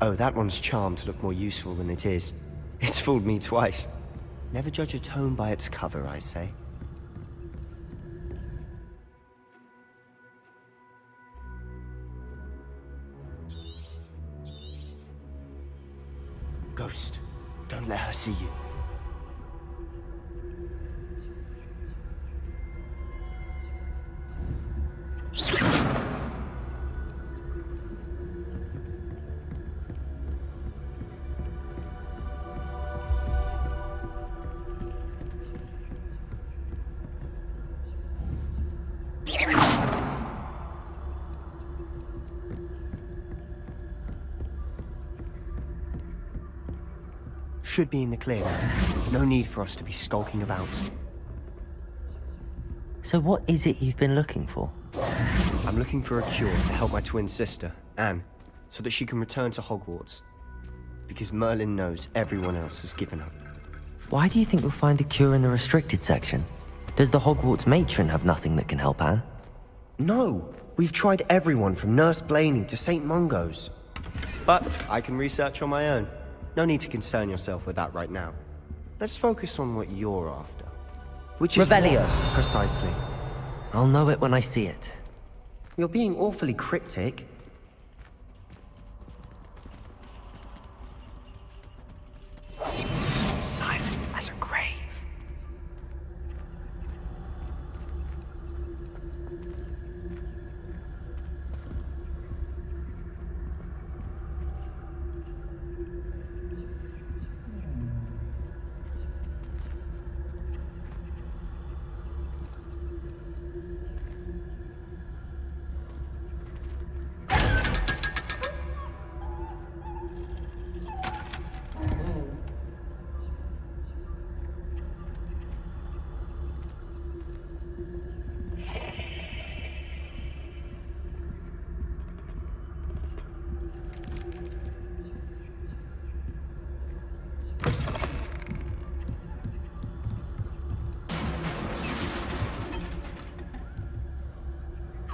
Oh, that one's charmed to look more useful than it is. It's fooled me twice. Never judge a tome by its cover, I say. Ghost, don't let her see you. Should be in the clear now. No need for us to be skulking about. So what is it you've been looking for? I'm looking for a cure to help my twin sister, Anne, so that she can return to Hogwarts. Because Merlin knows everyone else has given up. Why do you think you'll find a cure in the restricted section? Does the Hogwarts matron have nothing that can help Anne? No! We've tried everyone from Nurse Blaney to St. Mungo's. But I can research on my own. No need to concern yourself with that right now. Let's focus on what you're after. Which is Revelio. what, precisely? I'll know it when I see it. You're being awfully cryptic. Silent as a grave.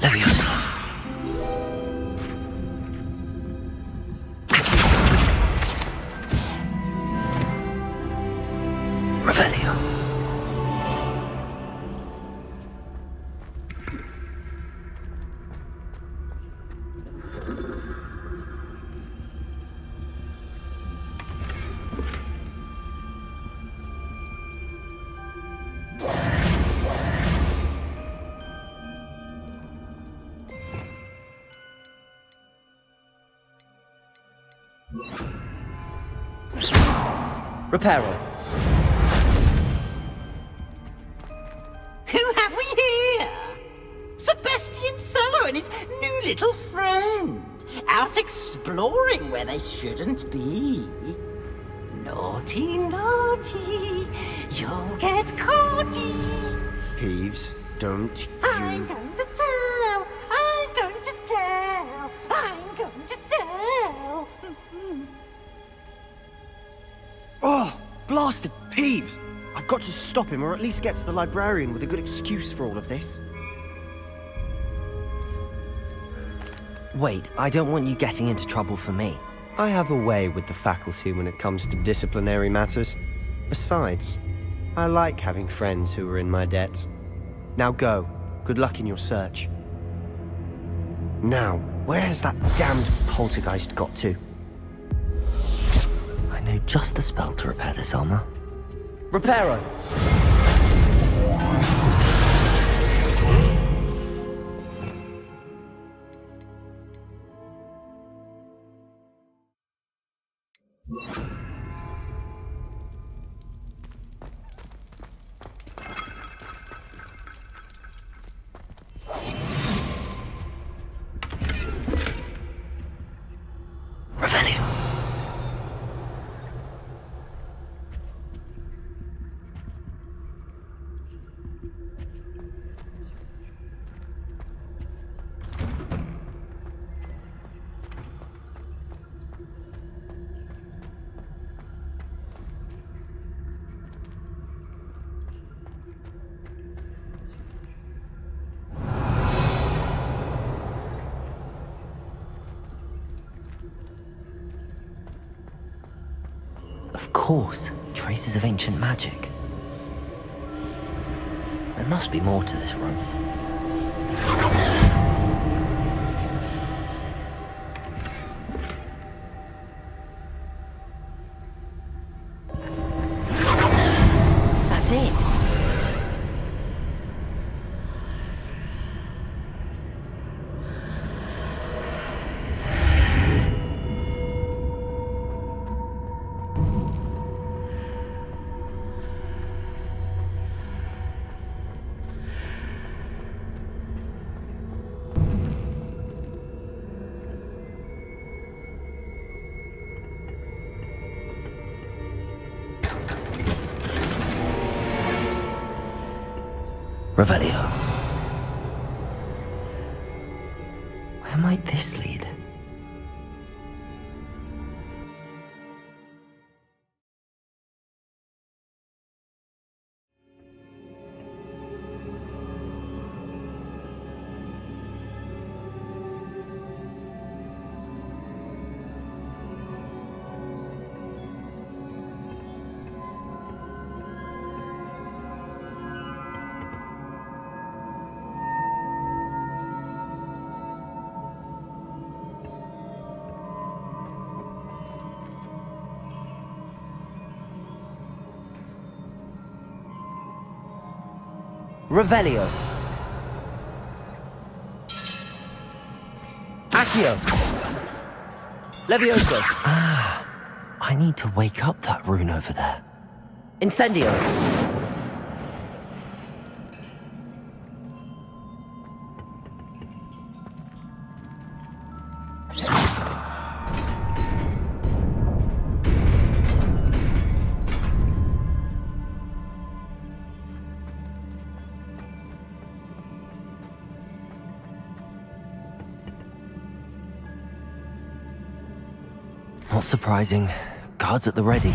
Leviosa. Revelio. Reparo. Who have we here? Sebastian Sallow and his new little friend. Out exploring where they shouldn't be. Naughty, naughty. You'll get caughty. Peeves, don't I'm you... going to tell. I'm going to tell. I'm going to tell. Oh, blasted Peeves! I've got to stop him, or at least get to the librarian with a good excuse for all of this. Wait, I don't want you getting into trouble for me. I have a way with the faculty when it comes to disciplinary matters. Besides, I like having friends who are in my debt. Now go. Good luck in your search. Now, where has that damned poltergeist got to? I know just the spell to repair this armor. Reparo! Revelio. Of course, traces of ancient magic. There must be more to this room. That's it! Revelio. Where might this lead? Revelio. Accio. Levioso. Ah, I need to wake up that rune over there. Incendio. Not surprising. Guards at the ready.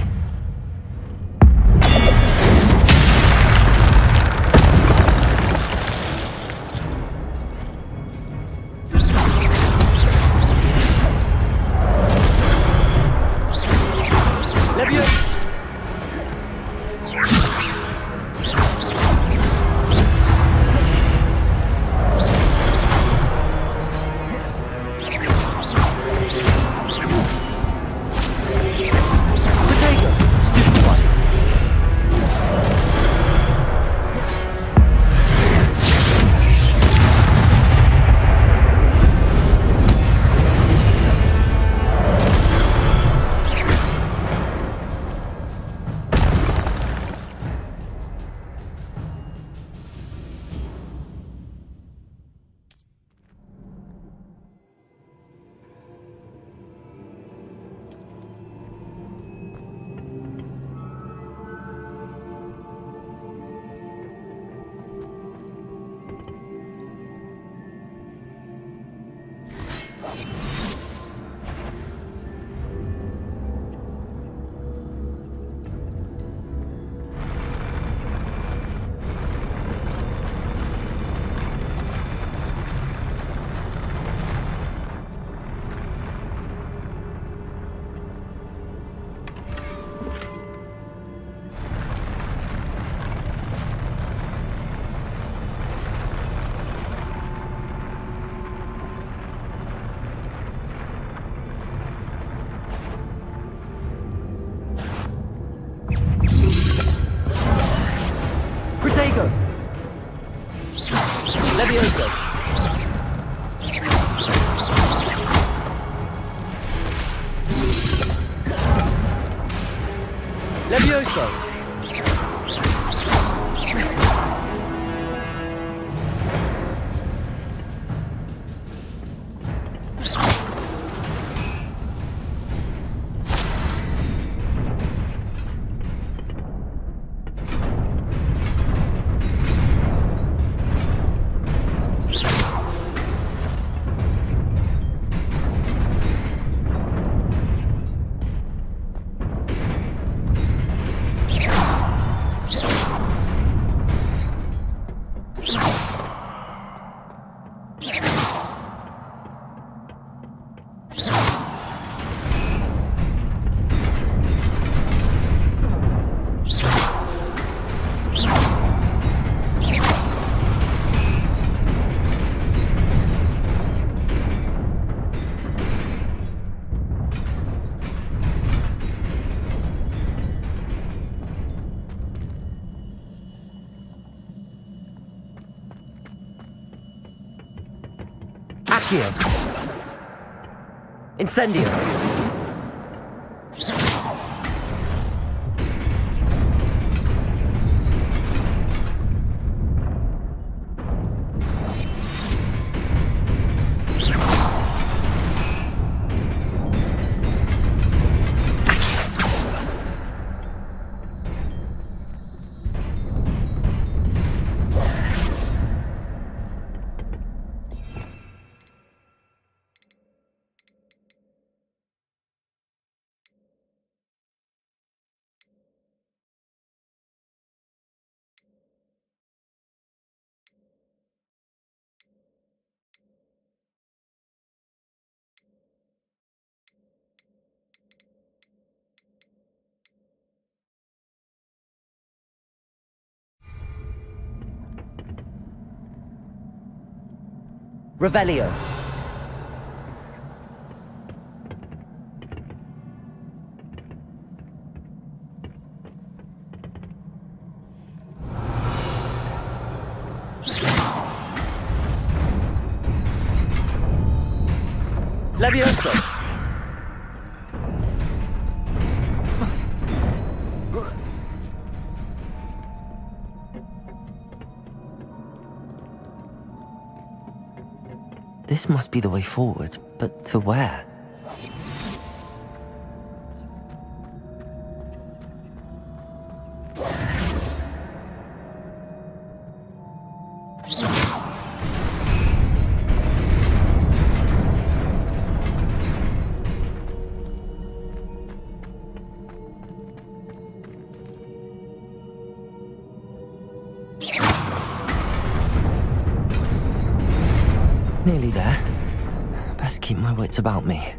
Levioso. Levioso. Accio. Incendio. Revelio. Levioso. This must be the way forward, but to where? Nearly there. Best keep my wits about me.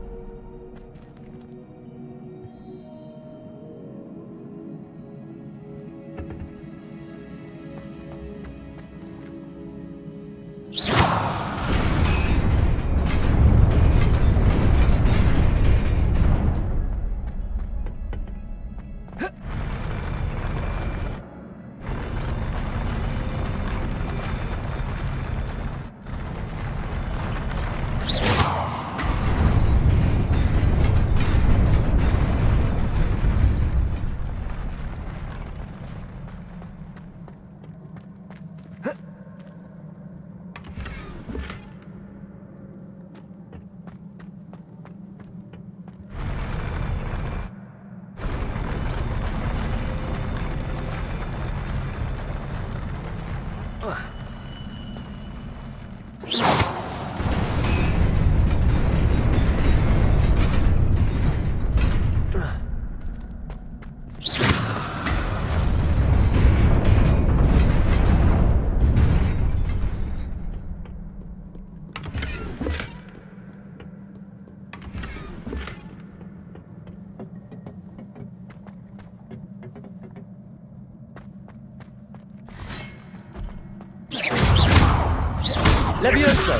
Levioso!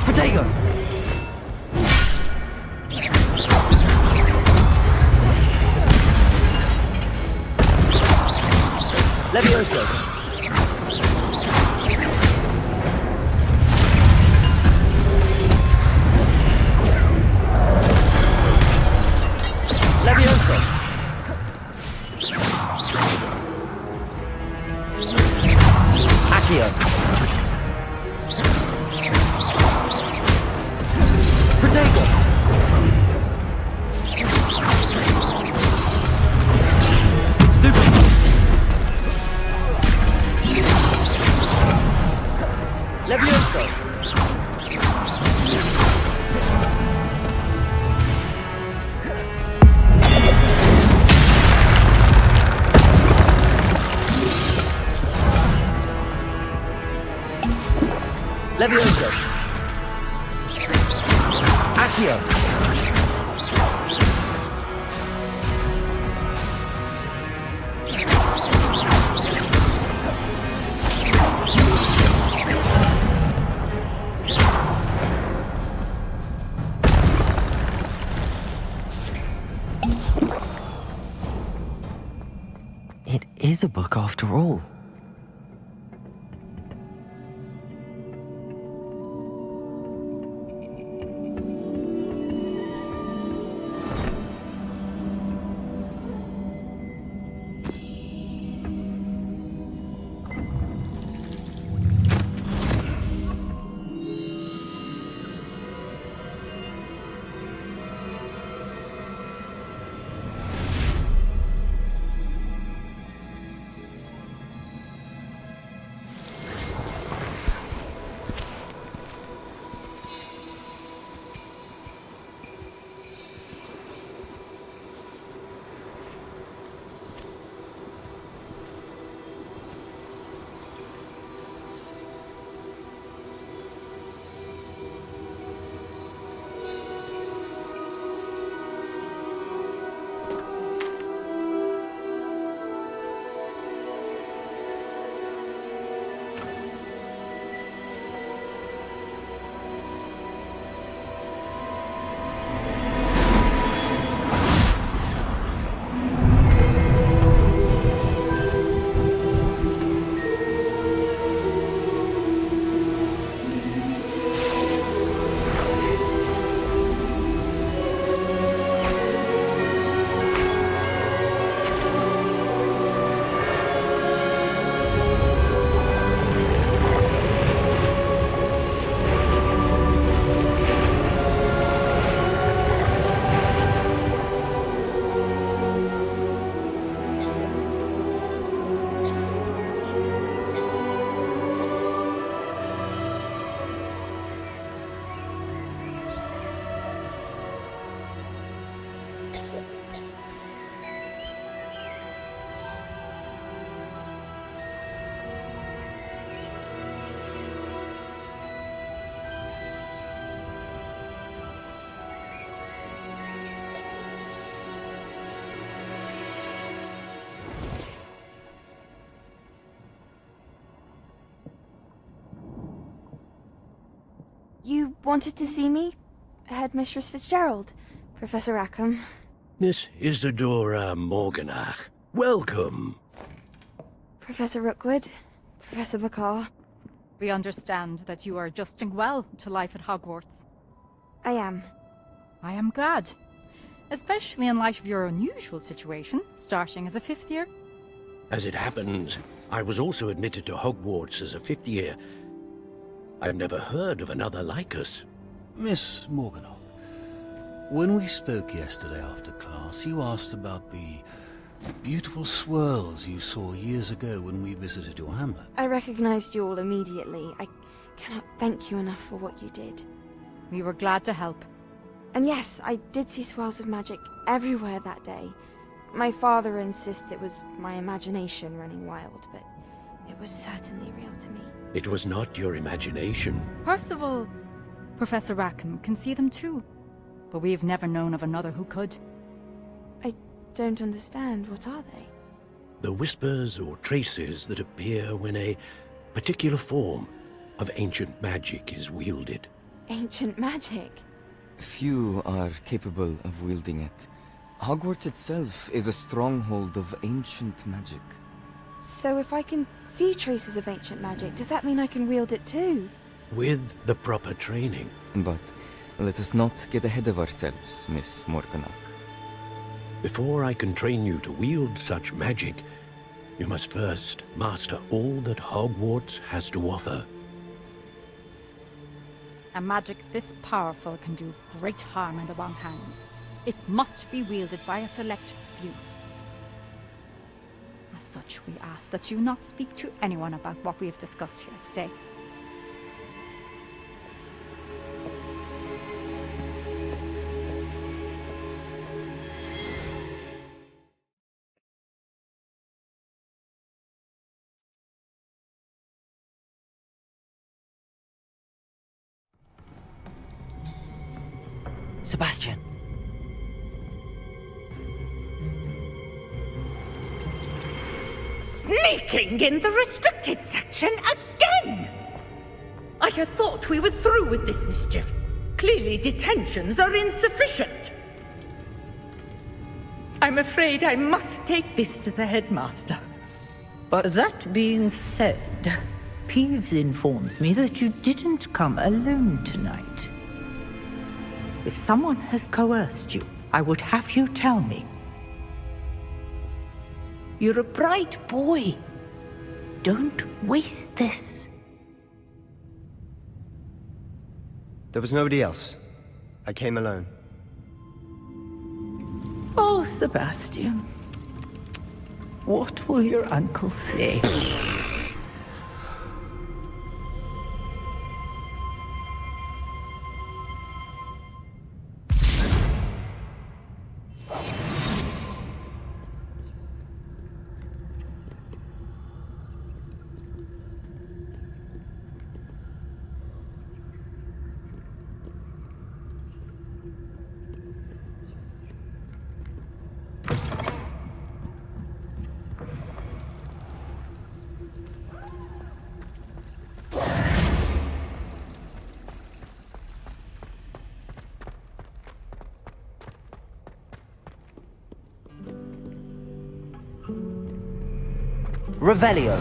Protego! Levioso! Levioso! Accio! Protego! Stupid! Levioso! Levioso! Accio! It is a book after all. You wanted to see me? Headmistress Fitzgerald, Professor Rackham. Miss Isadora Morganach, welcome. Professor Rookwood, Professor Bakar. We understand that you are adjusting well to life at Hogwarts. I am. I am glad. Especially in light of your unusual situation, starting as a 5th year. As it happens, I was also admitted to Hogwarts as a 5th year. I've never heard of another like us. Miss Morganach, when we spoke yesterday after class, you asked about the beautiful swirls you saw years ago when we visited your hamlet. I recognized you all immediately. I cannot thank you enough for what you did. We were glad to help. And yes, I did see swirls of magic everywhere that day. My father insists it was my imagination running wild, but it was certainly real to me. It was not your imagination. Percival, Professor Rackham can see them too. But we've never known of another who could. I don't understand. What are they? The whispers or traces that appear when a particular form of ancient magic is wielded. Ancient magic? Few are capable of wielding it. Hogwarts itself is a stronghold of ancient magic. So if I can see traces of ancient magic, does that mean I can wield it too? With the proper training. But let us not get ahead of ourselves, Miss Morganach. Before I can train you to wield such magic, you must first master all that Hogwarts has to offer. A magic this powerful can do great harm in the wrong hands. It must be wielded by a select few. As such, we ask that you not speak to anyone about what we have discussed here today. Sebastian. Sneaking in the restricted section again! I had thought we were through with this mischief. Clearly detentions are insufficient. I'm afraid I must take this to the headmaster. But that being said, Peeves informs me that you didn't come alone tonight. If someone has coerced you, I would have you tell me. You're a bright boy. Don't waste this. There was nobody else. I came alone. Oh, Sebastian. What will your uncle say? Revelio.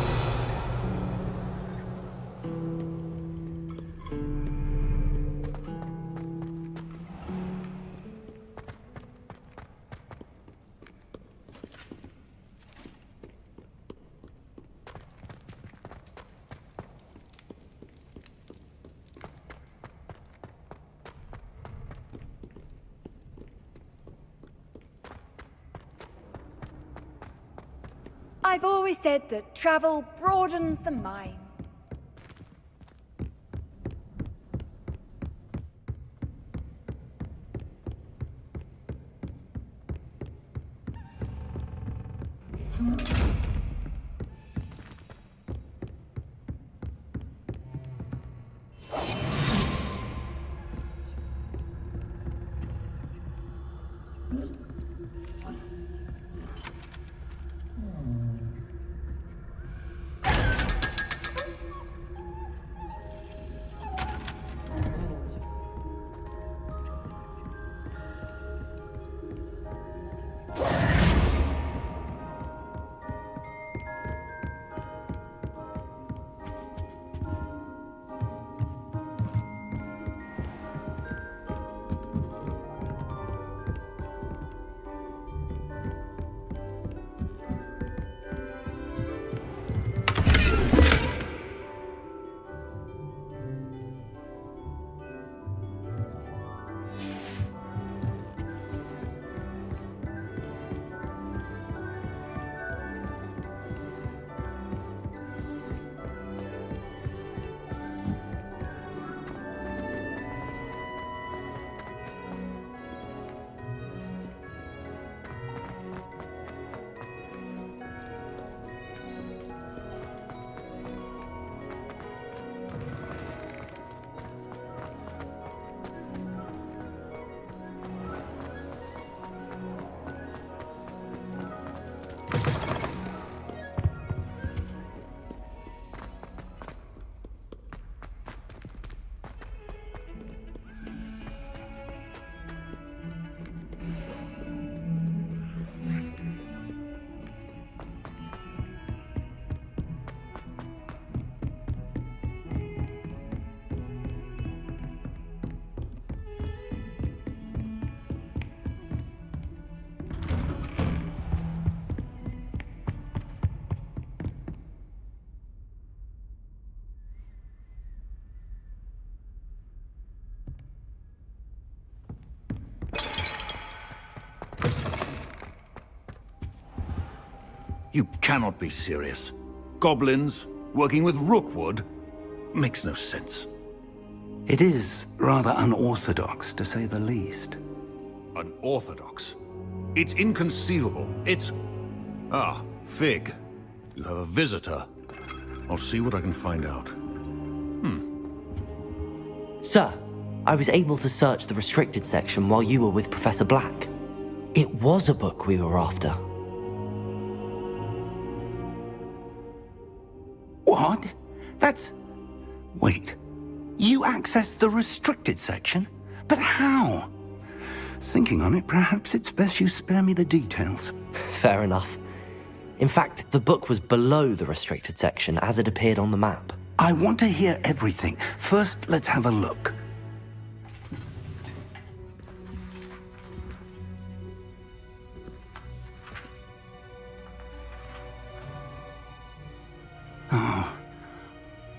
I've always said that travel broadens the mind. You cannot be serious. Goblins, working with Rookwood? Makes no sense. It is rather unorthodox, to say the least. Unorthodox? It's inconceivable. It's... Ah, Fig. You have a visitor. I'll see what I can find out. Sir, I was able to search the restricted section while you were with Professor Black. It was a book we were after. What? That's... Wait. You accessed the restricted section? But how? Thinking on it, perhaps it's best you spare me the details. Fair enough. In fact, the book was below the restricted section as it appeared on the map. I want to hear everything. First, let's have a look.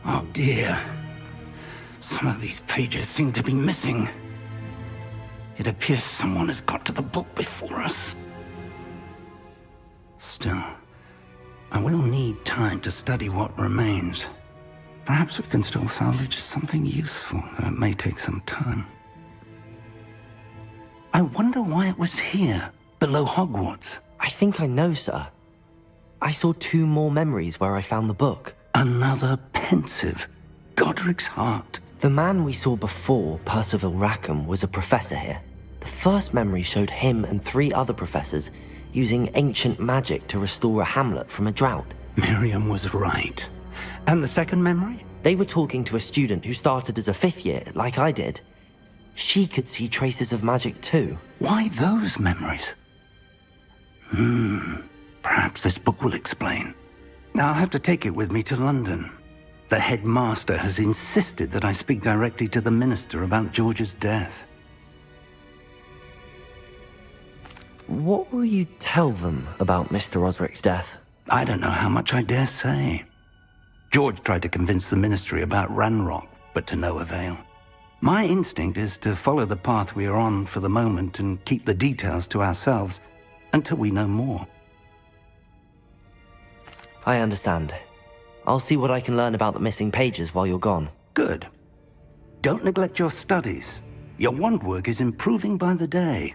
Oh dear. Some of these pages seem to be missing. It appears someone has got to the book before us. Still, I will need time to study what remains. Perhaps we can still salvage something useful, though it may take some time. I wonder why it was here, below Hogwarts. I think I know, sir. I saw 2 more memories where I found the book. Another pensive. Godric's heart. The man we saw before, Percival Rackham, was a professor here. The first memory showed him and 3 other professors using ancient magic to restore a hamlet from a drought. Miriam was right. And the second memory? They were talking to a student who started as a 5th year, like I did. She could see traces of magic too. Why those memories? Perhaps this book will explain. I'll have to take it with me to London. The headmaster has insisted that I speak directly to the minister about George's death. What will you tell them about Mr. Osric's death? I don't know how much I dare say. George tried to convince the ministry about Ranrock, but to no avail. My instinct is to follow the path we are on for the moment and keep the details to ourselves until we know more. I understand. I'll see what I can learn about the missing pages while you're gone. Good. Don't neglect your studies. Your wand work is improving by the day.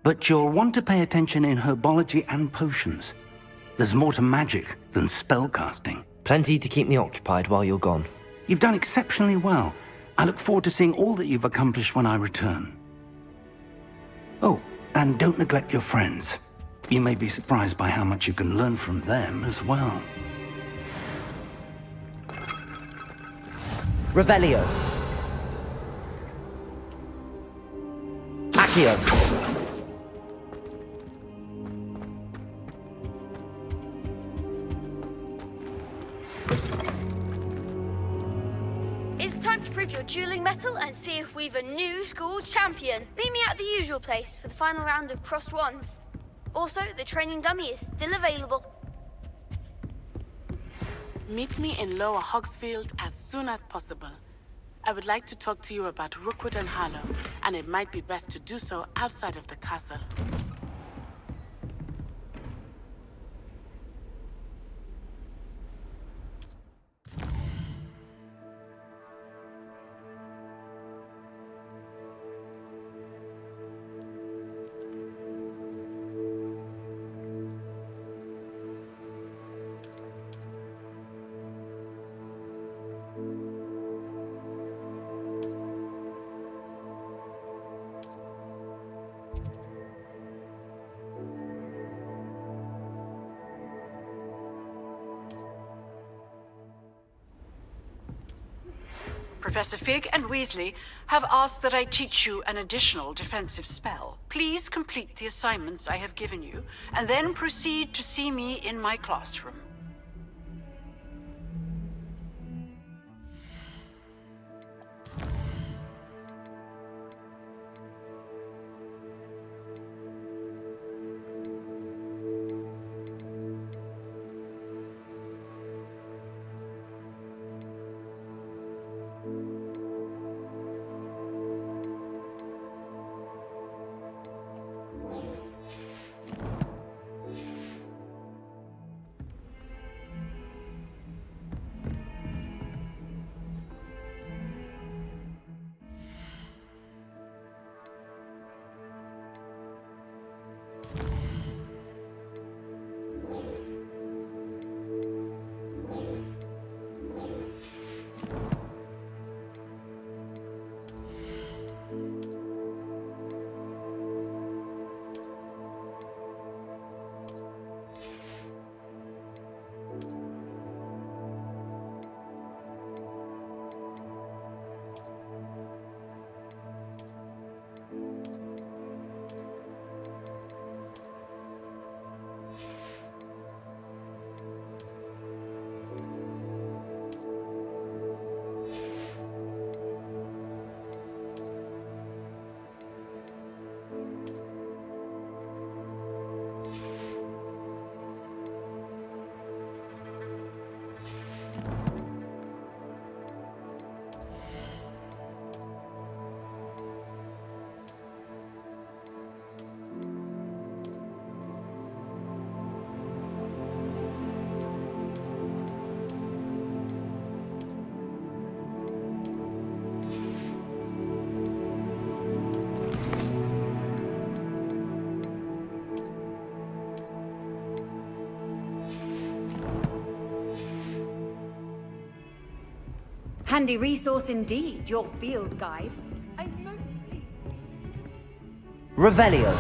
But you'll want to pay attention in herbology and potions. There's more to magic than spellcasting. Plenty to keep me occupied while you're gone. You've done exceptionally well. I look forward to seeing all that you've accomplished when I return. Oh, and don't neglect your friends. You may be surprised by how much you can learn from them as well. Revelio. Accio. It's time to prove your dueling mettle and see if we've a new school champion. Meet me at the usual place for the final round of crossed wands. Also, the training dummy is still available. Meet me in Lower Hogsfield as soon as possible. I would like to talk to you about Rookwood and Harlow, and it might be best to do so outside of the castle. Professor Fig and Weasley have asked that I teach you an additional defensive spell. Please complete the assignments I have given you, and then proceed to see me in my classroom. Handy resource indeed, your field guide. I'm most pleased. Revelio.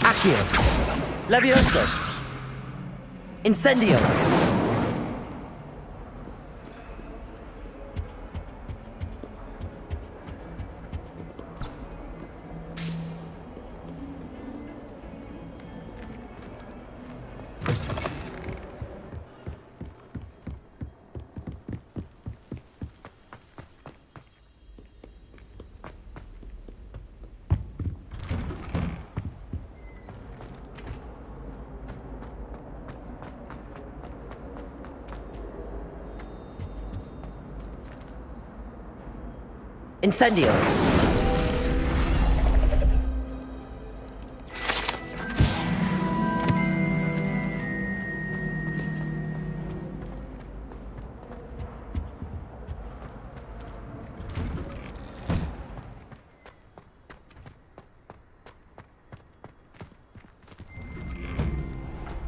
Accio. Levioso. Incendio. Incendio.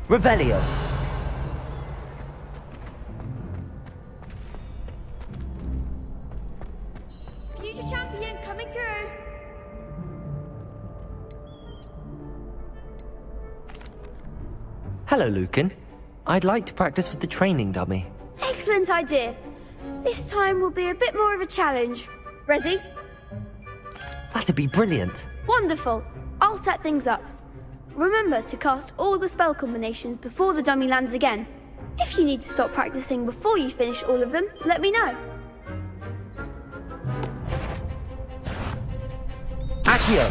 Revelio. Future champion coming through. Hello, Lucan. I'd like to practice with the training dummy. Excellent idea. This time will be a bit more of a challenge. Ready? That'd be brilliant. Wonderful. I'll set things up. Remember to cast all the spell combinations before the dummy lands again. If you need to stop practicing before you finish all of them, let me know. Accio.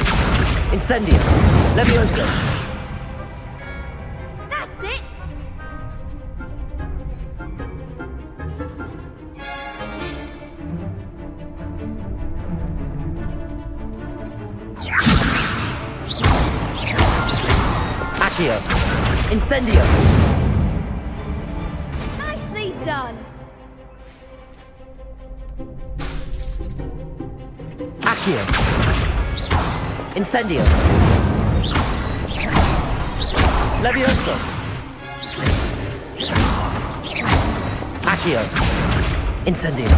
Incendio. Levioso. That's it! Accio. Incendio. Nicely done. Accio. Incendio. Levioso. Accio. Incendio.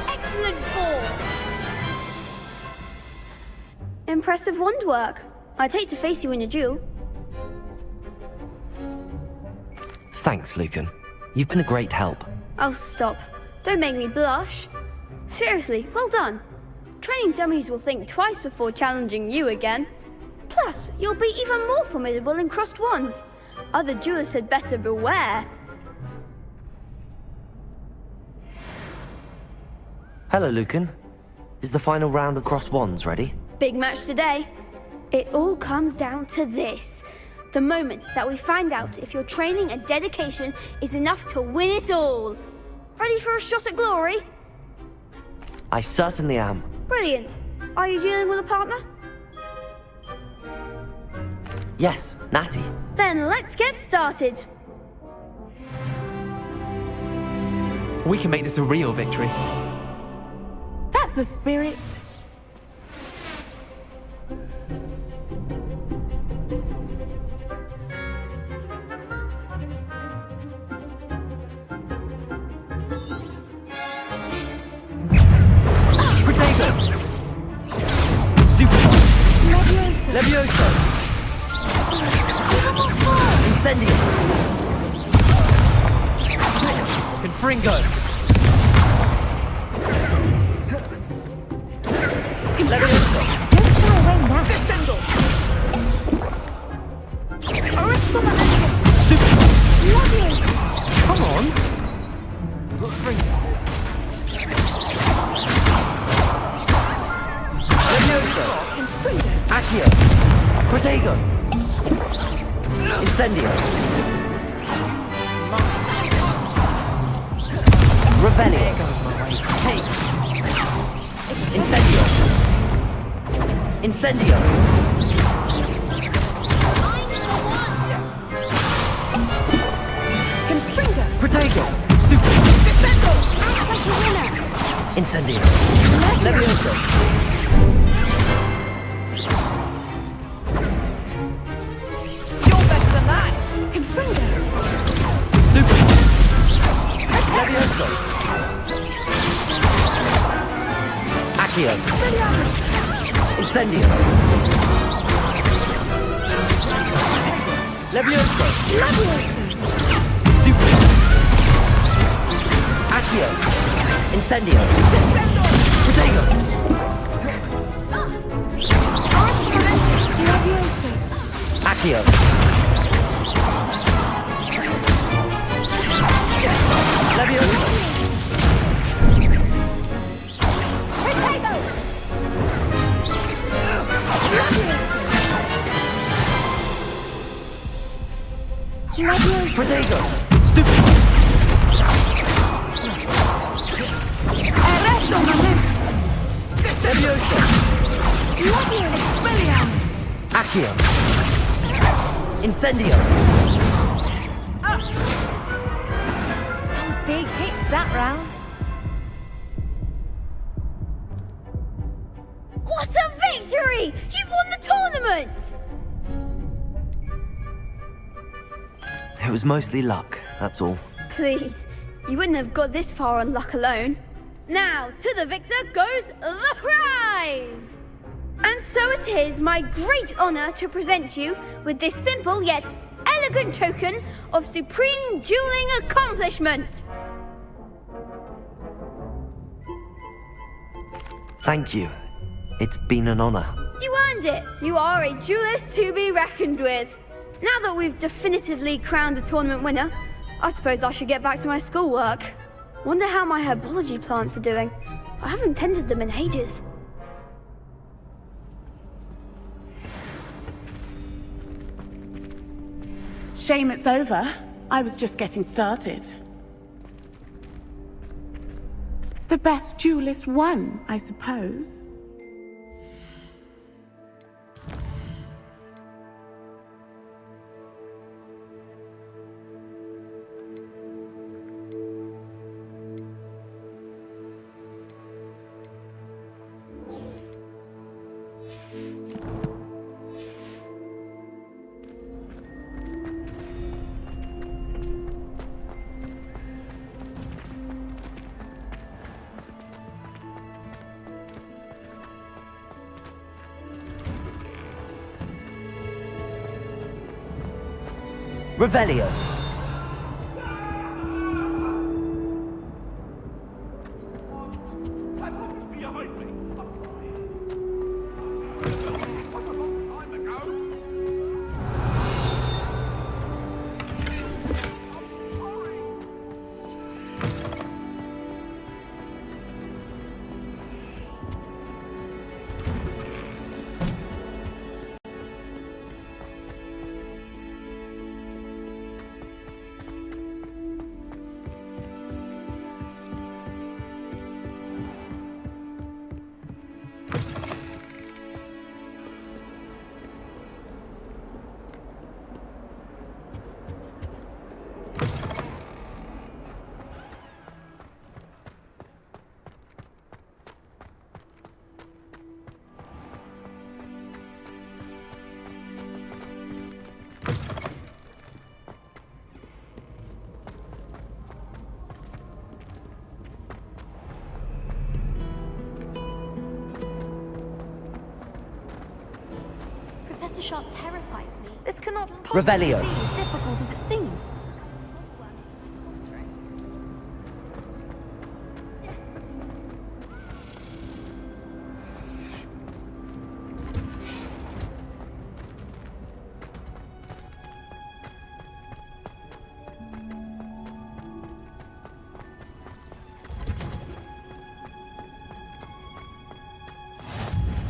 Excellent form. Impressive wand work. I'd hate to face you in a duel. Thanks, Lucan. You've been a great help. Oh, stop. Don't make me blush. Seriously, well done. Training dummies will think twice before challenging you again. Plus, you'll be even more formidable in crossed wands. Other duelists had better beware. Hello, Lucan. Is the final round of crossed wands ready? Big match today. It all comes down to this. The moment that we find out if your training and dedication is enough to win it all. Ready for a shot at glory? I certainly am. Brilliant. Are you dealing with a partner? Yes, Natty. Then let's get started. We can make this a real victory. That's the spirit. Levioso! Incendio! Confringo! Levioso! Don't shy away now. Descendo! Come on! Levioso! Accio! Protego! Incendio! Revelio. There goes my way. Hey! Incendio. Incendio. Confringo. Protego. Stupid. Defendo. Incendio. Levioso. You're better than that. Confringo. Stupid. Levioso. Accio. Incendio. Levioso. Stupid. Accio. Incendio. Protego. Accio. Levioso. Protego. Stupid. Levioso. Accio. Incendio. Some big hits that round. What a victory! You've won the tournament! It was mostly luck, that's all. Please, you wouldn't have got this far on luck alone. Now, to the victor goes the prize! And so it is my great honor to present you with this simple yet elegant token of supreme dueling accomplishment. Thank you. It's been an honor. You earned it. You are a duelist to be reckoned with. Now that we've definitively crowned the tournament winner, I suppose I should get back to my schoolwork. Wonder how my herbology plants are doing. I haven't tended them in ages. Shame it's over. I was just getting started. The best duelist won, I suppose. Revelio. Professor Sharp terrifies me. This cannot possibly Revelio. be as difficult as it seems.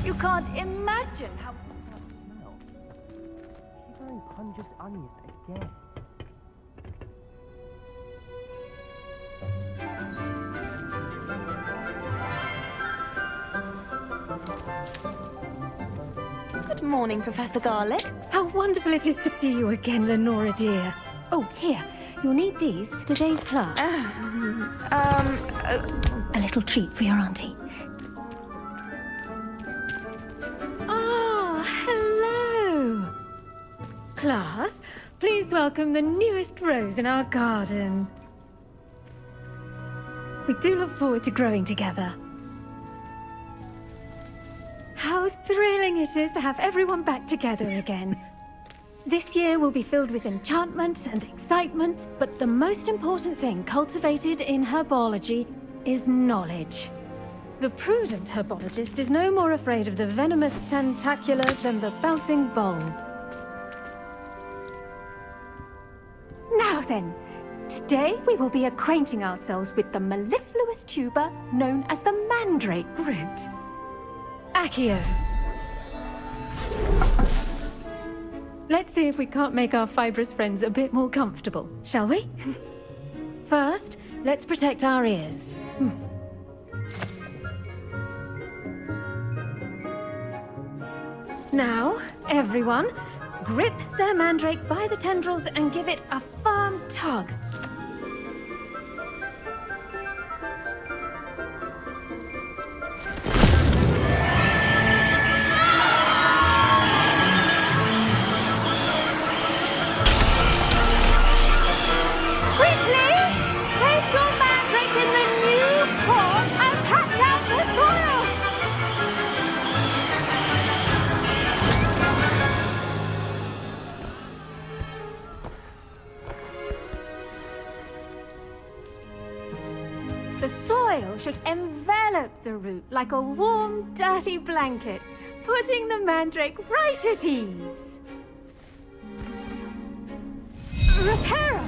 You can't imagine how... She's wearing Punja's onion again. Morning, Professor Garlick. How wonderful it is to see you again, Lenora dear. Oh, here. You'll need these for today's class. A little treat for your auntie. Oh, hello! Class, please welcome the newest rose in our garden. We do look forward to growing together. How thrilling it is to have everyone back together again. This year will be filled with enchantment and excitement, but the most important thing cultivated in herbology is knowledge. The prudent herbologist is no more afraid of the venomous tentacula than the bouncing bulb. Now then, today we will be acquainting ourselves with the mellifluous tuber known as the mandrake root. Accio. Let's see if we can't make our fibrous friends a bit more comfortable, shall we? First, let's protect our ears. Now, everyone, grip their mandrake by the tendrils and give it a firm tug. The soil should envelop the root like a warm, dirty blanket, putting the mandrake right at ease. Reparo!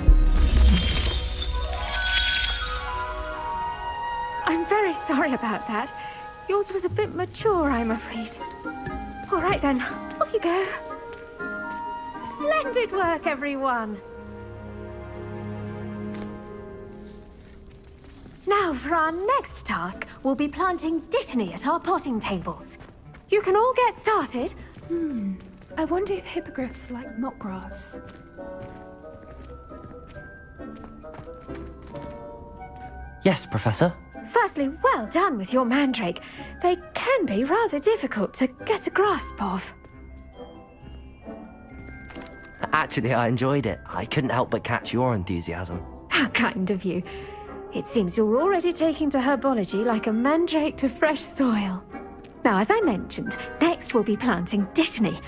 I'm very sorry about that. Yours was a bit mature, I'm afraid. All right then, off you go. Splendid work, everyone! Now, for our next task, we'll be planting dittany at our potting tables. You can all get started. I wonder if hippogriffs like knotgrass. Yes, Professor. Firstly, well done with your mandrake. They can be rather difficult to get a grasp of. Actually, I enjoyed it. I couldn't help but catch your enthusiasm. How kind of you. It seems you're already taking to herbology like a mandrake to fresh soil. Now, as I mentioned, next we'll be planting dittany.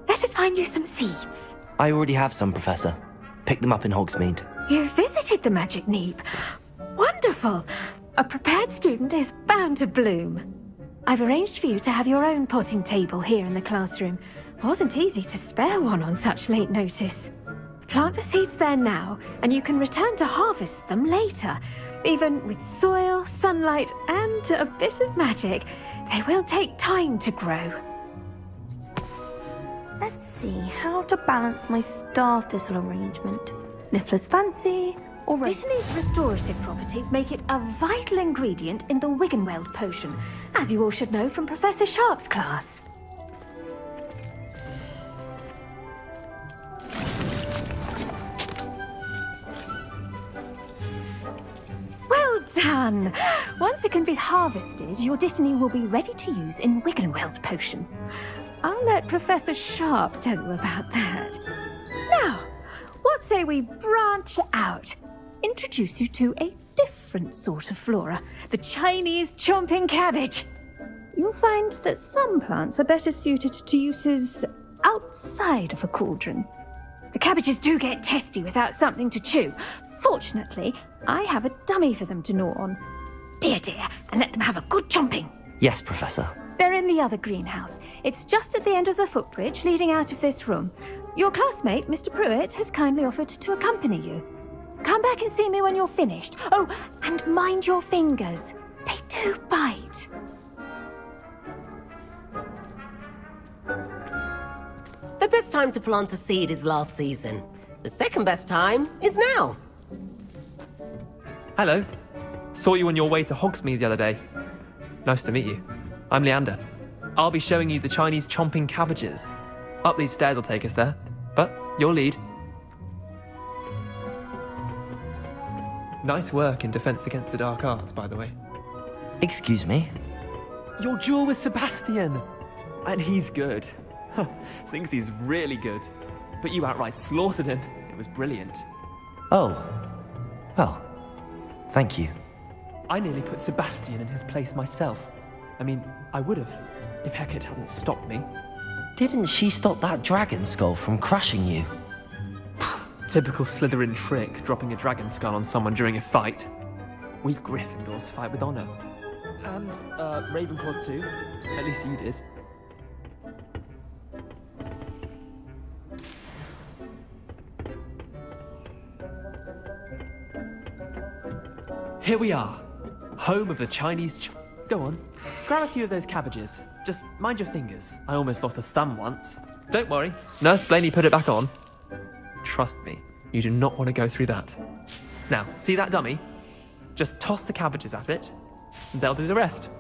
Let us find you some seeds. I already have some, Professor. Picked them up in Hogsmeade. You visited the Magic Neep. Wonderful! A prepared student is bound to bloom. I've arranged for you to have your own potting table here in the classroom. Wasn't easy to spare one on such late notice. Plant the seeds there now, and you can return to harvest them later. Even with soil, sunlight, and a bit of magic, they will take time to grow. Let's see how to balance my star thistle arrangement. Niffler's fancy, or Dittany's restorative properties make it a vital ingredient in the Wiggenweld potion, as you all should know from Professor Sharp's class. Well done! Once it can be harvested, your dittany will be ready to use in Wiggenweld potion. I'll let Professor Sharp tell you about that. Now, what say we branch out? Introduce you to a different sort of flora, the Chinese chomping cabbage. You'll find that some plants are better suited to uses outside of a cauldron. The cabbages do get testy without something to chew. Fortunately, I have a dummy for them to gnaw on. Be a dear and let them have a good chomping. Yes, Professor. They're in the other greenhouse. It's just at the end of the footbridge leading out of this room. Your classmate, Mr. Pruitt, has kindly offered to accompany you. Come back and see me when you're finished. Oh, and mind your fingers. They do bite. The best time to plant a seed is last season. The second best time is now. Hello. Saw you on your way to Hogsmeade the other day. Nice to meet you. I'm Leander. I'll be showing you the Chinese chomping cabbages. Up these stairs will take us there, but your lead. Nice work in Defense Against the Dark Arts, by the way. Excuse me? Your duel with Sebastian! And he's good. Thinks he's really good. But you outright slaughtered him. It was brilliant. Oh. Well, thank you. I nearly put Sebastian in his place myself. I mean, I would have, if Hecate hadn't stopped me. Didn't she stop that dragon skull from crushing you? Typical Slytherin trick, dropping a dragon skull on someone during a fight. We Gryffindors fight with honor. And, Ravenclaws too. At least you did. Here we are. Home of the Chinese Go on, grab a few of those cabbages. Just mind your fingers. I almost lost a thumb once. Don't worry, Nurse Blaney put it back on. Trust me, you do not want to go through that. Now, see that dummy? Just toss the cabbages at it, and they'll do the rest.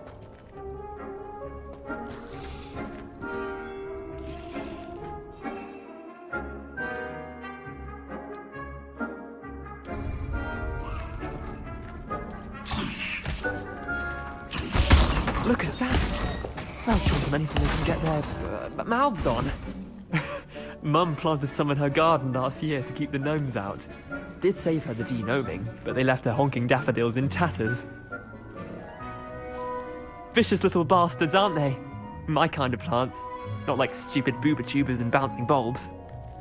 Look at that! They'll chomp on anything they can get their mouths on. Mum planted some in her garden last year to keep the gnomes out. Did save her the de-gnoming, but they left her honking daffodils in tatters. Vicious little bastards, aren't they? My kind of plants. Not like stupid booba tubers and bouncing bulbs.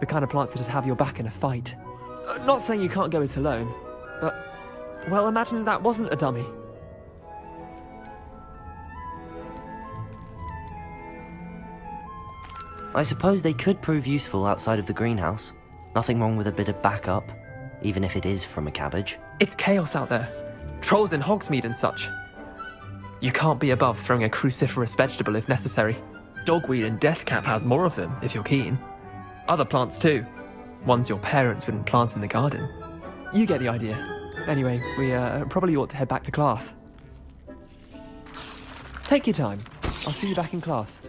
The kind of plants that'd have your back in a fight. Not saying you can't go it alone, but... well, imagine that wasn't a dummy. I suppose they could prove useful outside of the greenhouse. Nothing wrong with a bit of backup, even if it is from a cabbage. It's chaos out there. Trolls in Hogsmeade and such. You can't be above throwing a cruciferous vegetable if necessary. Dogweed and deathcap has more of them, if you're keen. Other plants too. Ones your parents wouldn't plant in the garden. You get the idea. Anyway, we probably ought to head back to class. Take your time. I'll see you back in class.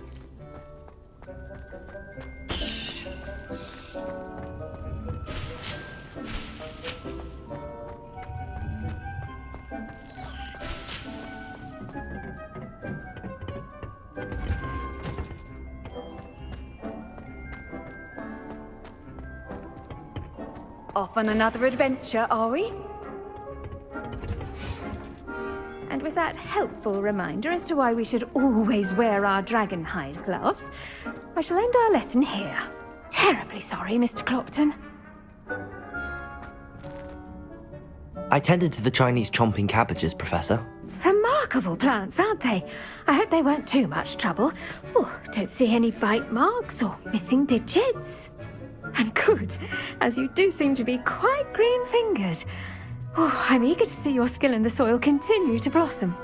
Off on another adventure, are we? And with that helpful reminder as to why we should always wear our dragon hide gloves, I shall end our lesson here. Terribly sorry, Mr. Clopton. I tended to the Chinese chomping cabbages, Professor. Remarkable plants, aren't they? I hope they weren't too much trouble. Oh, don't see any bite marks or missing digits. And good, as you do seem to be quite green-fingered. Oh, I'm eager to see your skill in the soil continue to blossom.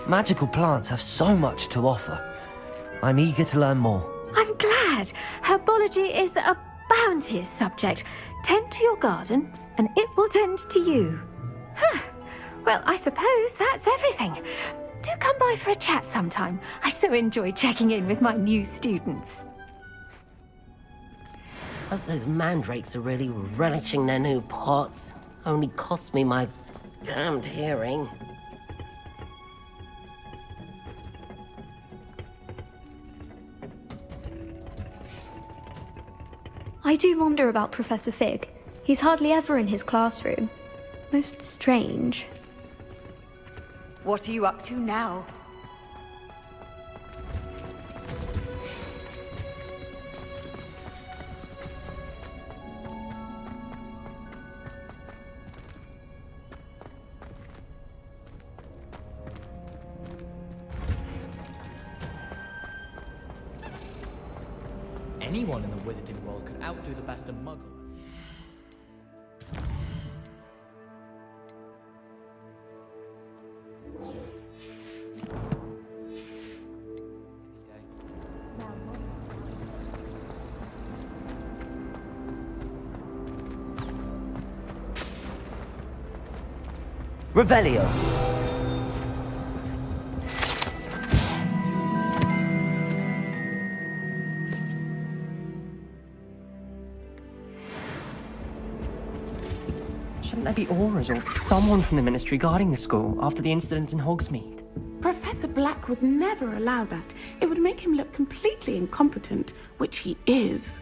Magical plants have so much to offer. I'm eager to learn more. I'm glad. Herbology is a bounteous subject. Tend to your garden, and it will tend to you. Well, I suppose that's everything. Do come by for a chat sometime. I so enjoy checking in with my new students. Hope those mandrakes are really relishing their new pots. Only cost me my damned hearing. I do wonder about Professor Fig. He's hardly ever in his classroom. Most strange. What are you up to now? Anyone in the wizarding world could outdo the best of muggles. Revelio! Shouldn't there be auras or someone from the Ministry guarding the school after the incident in Hogsmeade? Professor Black would never allow that. It would make him look completely incompetent, which he is.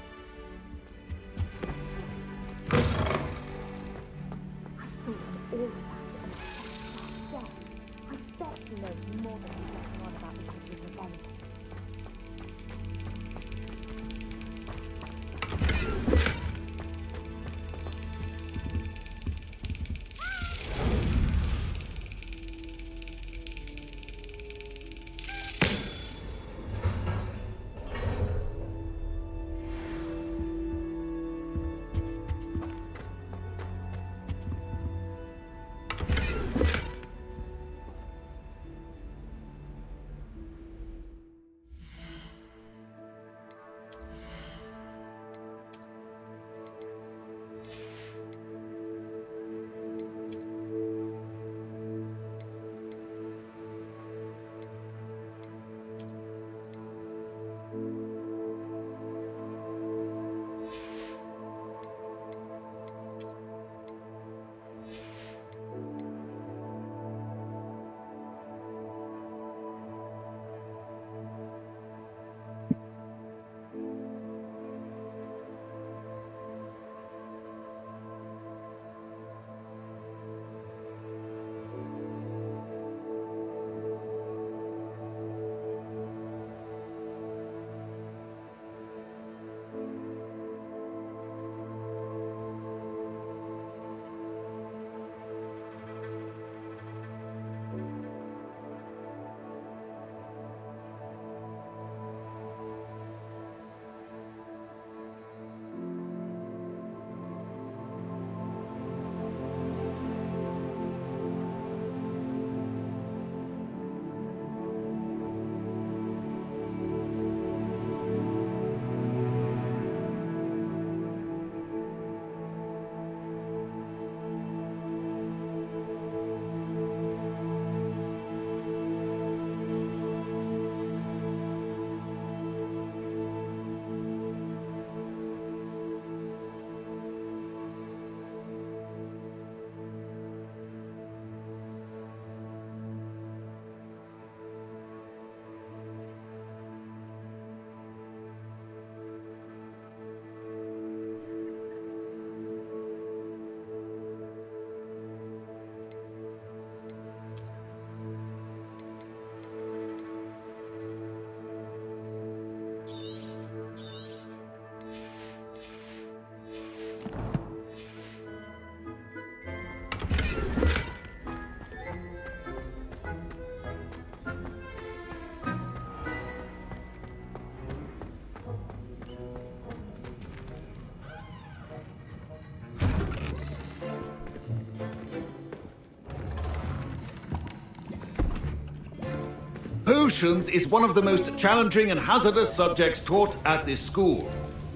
Potions is one of the most challenging and hazardous subjects taught at this school.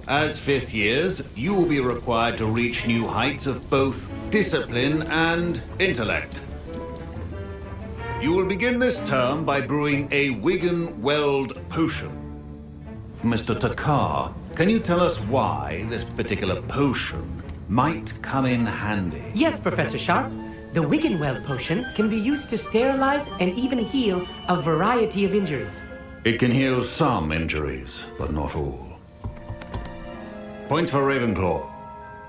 As fifth years, you will be required to reach new heights of both discipline and intellect. You will begin this term by brewing a Wigan-Weld potion. Mr. Takar, can you tell us why this particular potion might come in handy? Yes, Professor Sharp. The Wigan-Weld potion can be used to sterilize and even heal a variety of injuries. It can heal some injuries, but not all. Point for Ravenclaw.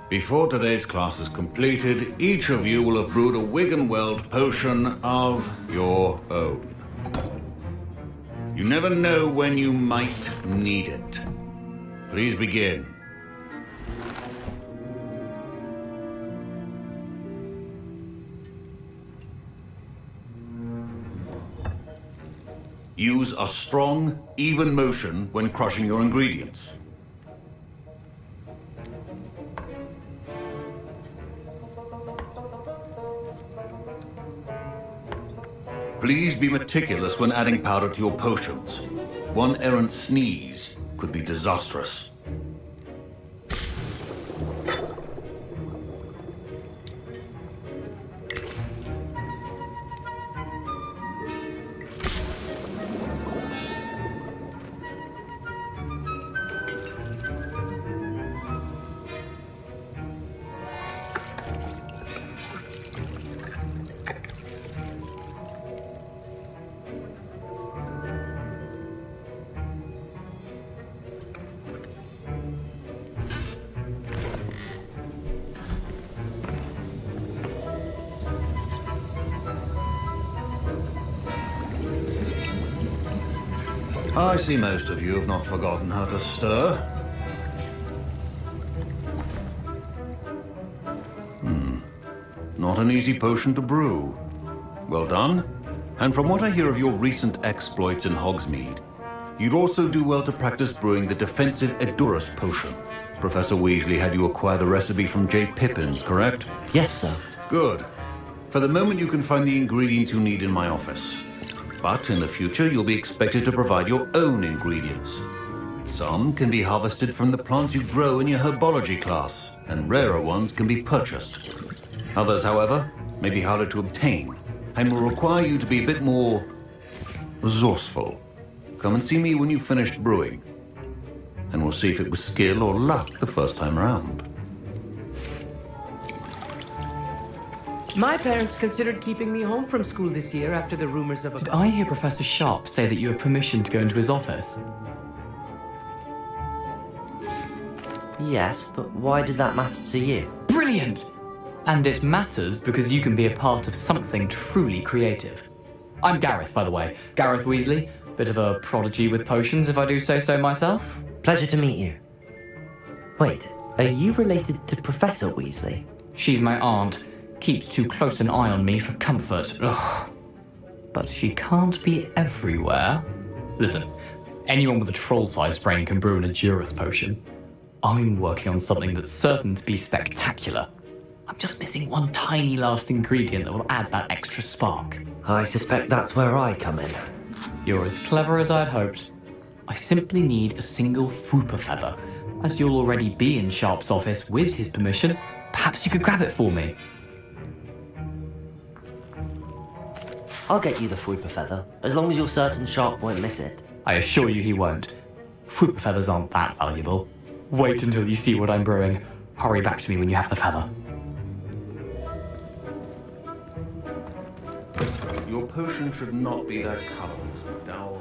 Before today's class is completed, each of you will have brewed a Wigan-Weld potion of your own. You never know when you might need it. Please begin. Use a strong, even motion when crushing your ingredients. Please be meticulous when adding powder to your potions. One errant sneeze could be disastrous. I see most of you have not forgotten how to stir. Not an easy potion to brew. Well done. And from what I hear of your recent exploits in Hogsmeade, you'd also do well to practice brewing the defensive Edurus potion. Professor Weasley had you acquire the recipe from J. Pippins, correct? Yes, sir. Good. For the moment, you can find the ingredients you need in my office. But in the future, you'll be expected to provide your own ingredients. Some can be harvested from the plants you grow in your herbology class, and rarer ones can be purchased. Others, however, may be harder to obtain, and will require you to be a bit more resourceful. Come and see me when you've finished brewing, and we'll see if it was skill or luck the first time around. My parents considered keeping me home from school this year after the rumors of a... Did I hear Professor Sharp say that you have permission to go into his office? Yes, but why does that matter to you? Brilliant! And it matters because you can be a part of something truly creative. I'm Gareth, by the way. Gareth Weasley. Bit of a prodigy with potions, if I do say so myself. Pleasure to meet you. Wait, are you related to Professor Weasley? She's my aunt. Keeps too close an eye on me for comfort. Ugh. But she can't be everywhere. Listen, anyone with a troll-sized brain can brew an Edurus potion. I'm working on something that's certain to be spectacular. I'm just missing one tiny last ingredient that will add that extra spark. I suspect that's where I come in. You're as clever as I'd hoped. I simply need a single Fwooper feather. As you'll already be in Sharp's office with his permission, perhaps you could grab it for me. I'll get you the Fwooper feather, as long as you're certain Sharp won't miss it. I assure you he won't. Fwooper feathers aren't that valuable. Wait until you see what I'm brewing. Hurry back to me when you have the feather. Your potion should not be that color, Miss McDowell.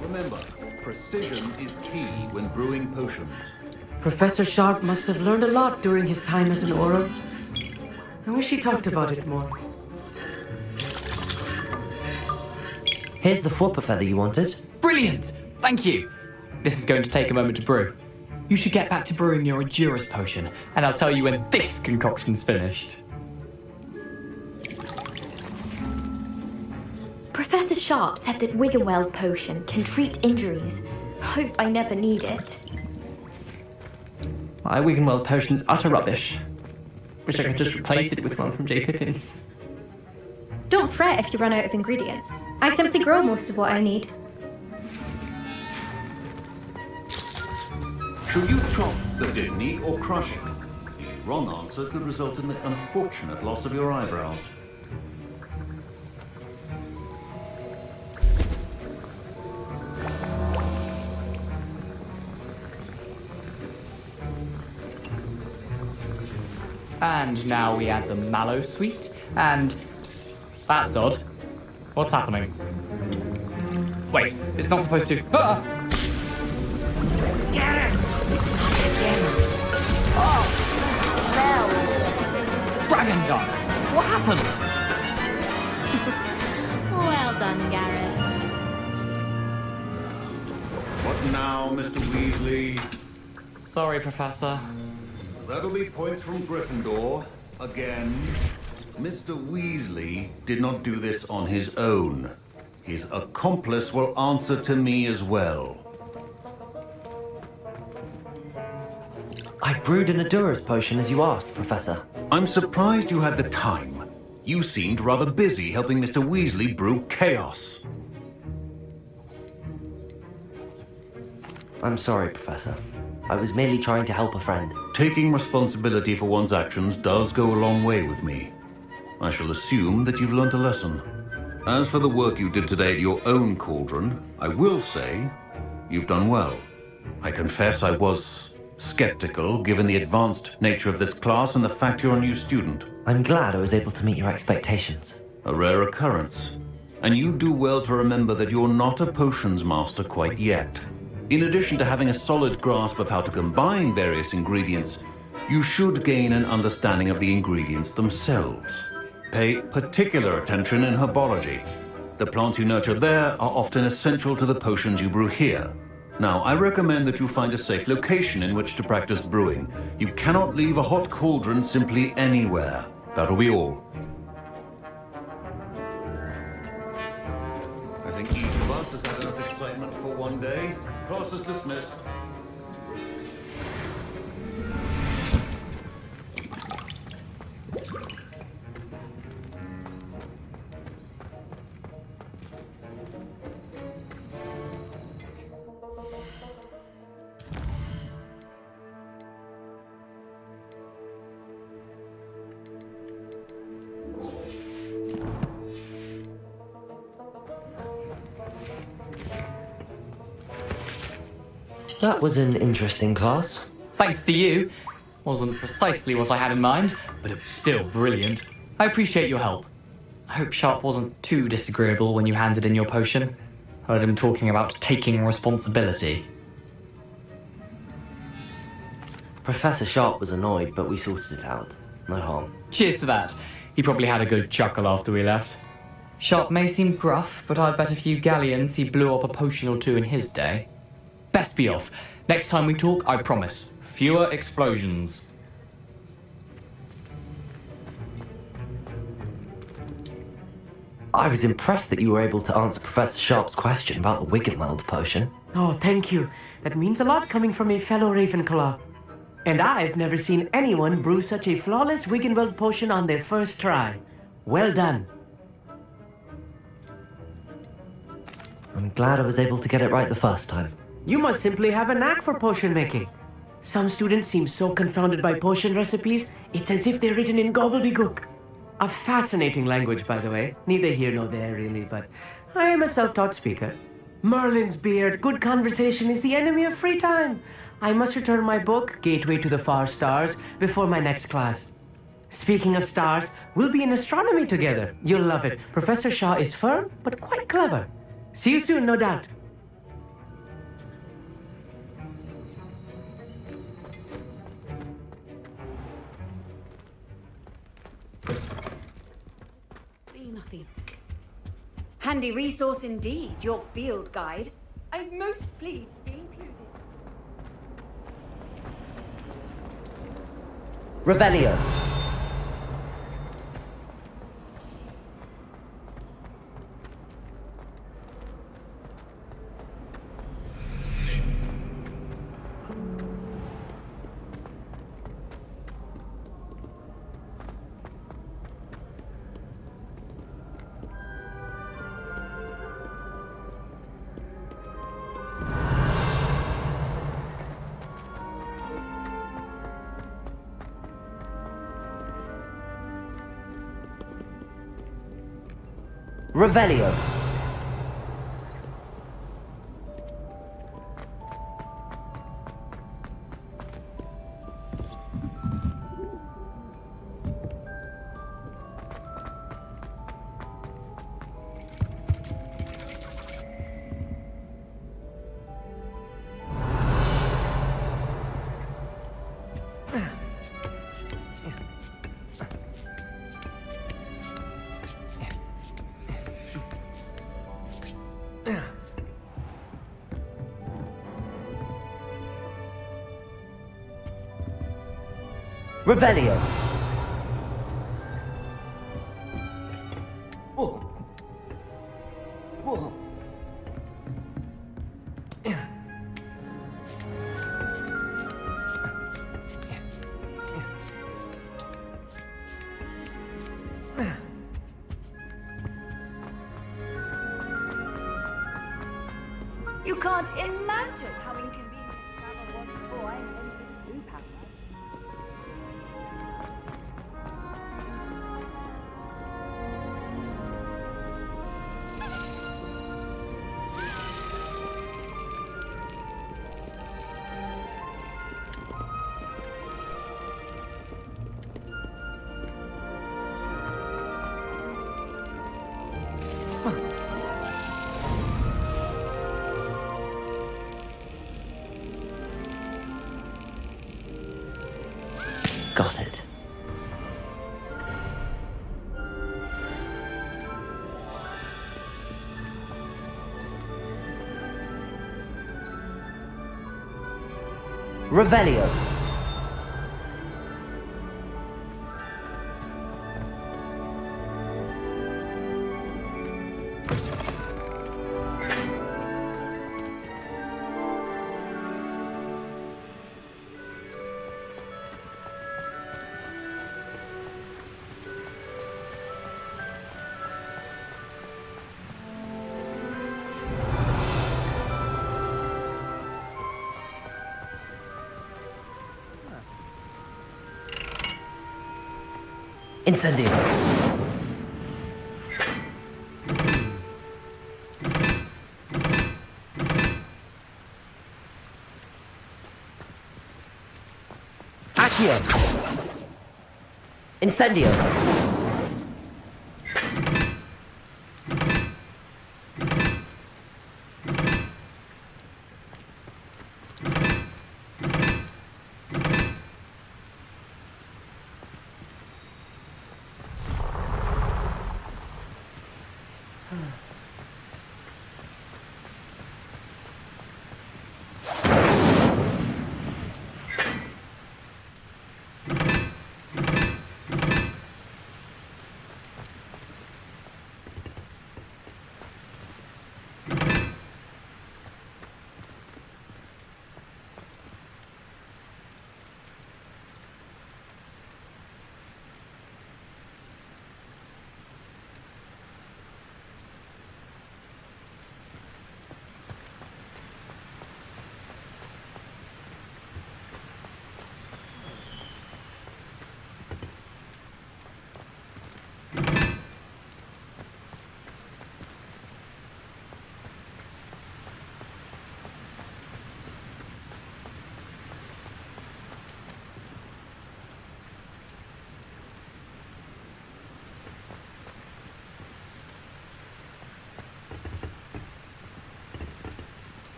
Remember, precision is key when brewing potions. Professor Sharp must have learned a lot during his time as an Auror. I wish he talked about it more. Here's the Fwooper feather you wanted. Brilliant! Thank you! This is going to take a moment to brew. You should get back to brewing your Edurus potion, and I'll tell you when this concoction's finished. Professor Sharp said that Wiggenweld potion can treat injuries. Hope I never need it. My Wiggenweld potion's utter rubbish. Wish I could just replace it with one from J. Pippins. Don't fret if you run out of ingredients. I simply grow most of what I need. Should you chop the Didney or crush it? The wrong answer could result in the unfortunate loss of your eyebrows. And now we add the mallow sweet, and... That's odd. What's happening? Wait, it's not supposed to... Ah! Get it! Oh! No! Dragon Dog! What happened? Well done, Gareth. What now, Mr. Weasley? Sorry, Professor. That'll be points from Gryffindor. Again. Mr. Weasley did not do this on his own. His accomplice will answer to me as well. I brewed an Adura's potion as you asked, Professor. I'm surprised you had the time. You seemed rather busy helping Mr. Weasley brew chaos. I'm sorry, Professor. I was merely trying to help a friend. Taking responsibility for one's actions does go a long way with me. I shall assume that you've learnt a lesson. As for the work you did today at your own cauldron, I will say you've done well. I confess I was skeptical, given the advanced nature of this class and the fact you're a new student. I'm glad I was able to meet your expectations. A rare occurrence. And you do well to remember that you're not a potions master quite yet. In addition to having a solid grasp of how to combine various ingredients, you should gain an understanding of the ingredients themselves. Pay particular attention in herbology. The plants you nurture there are often essential to the potions you brew here. Now, I recommend that you find a safe location in which to practice brewing. You cannot leave a hot cauldron simply anywhere. That'll be all. I think each of us has had enough excitement for one day. Class is dismissed. That was an interesting class. Thanks to you. Wasn't precisely what I had in mind, but it was still brilliant. I appreciate your help. I hope Sharp wasn't too disagreeable when you handed in your potion. Heard him talking about taking responsibility. Professor Sharp was annoyed, but we sorted it out. No harm. Cheers to that. He probably had a good chuckle after we left. Sharp may seem gruff, but I bet a few galleons he blew up a potion or two in his day. Best be off. Next time we talk, I promise. Fewer explosions. I was impressed that you were able to answer Professor Sharp's question about the Wiggenweld potion. Oh, thank you. That means a lot coming from a fellow Ravenclaw. And I've never seen anyone brew such a flawless Wiggenweld potion on their first try. Well done. I'm glad I was able to get it right the first time. You must simply have a knack for potion making. Some students seem so confounded by potion recipes, it's as if they're written in gobbledygook. A fascinating language, by the way. Neither here nor there, really, but I am a self-taught speaker. Merlin's beard, good conversation is the enemy of free time. I must return my book, Gateway to the Far Stars, before my next class. Speaking of stars, we'll be in astronomy together. You'll love it. Professor Shaw is firm, but quite clever. See you soon, no doubt. Handy resource indeed, your field guide. I'm most pleased to be included. Revelio. Revelio. Revelio. Oh. Whoa. You can't imagine how inconvenient travel was before I invented blue power. Got it. Revelio. Incendio. Accio. Incendio.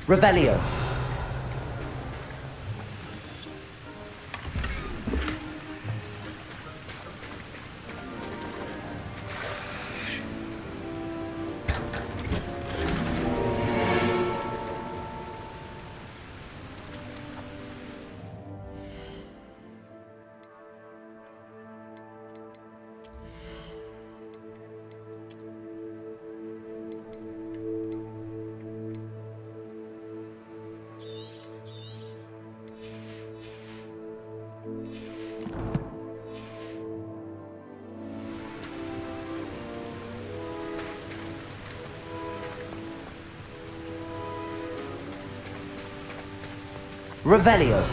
Revelio. Revelio.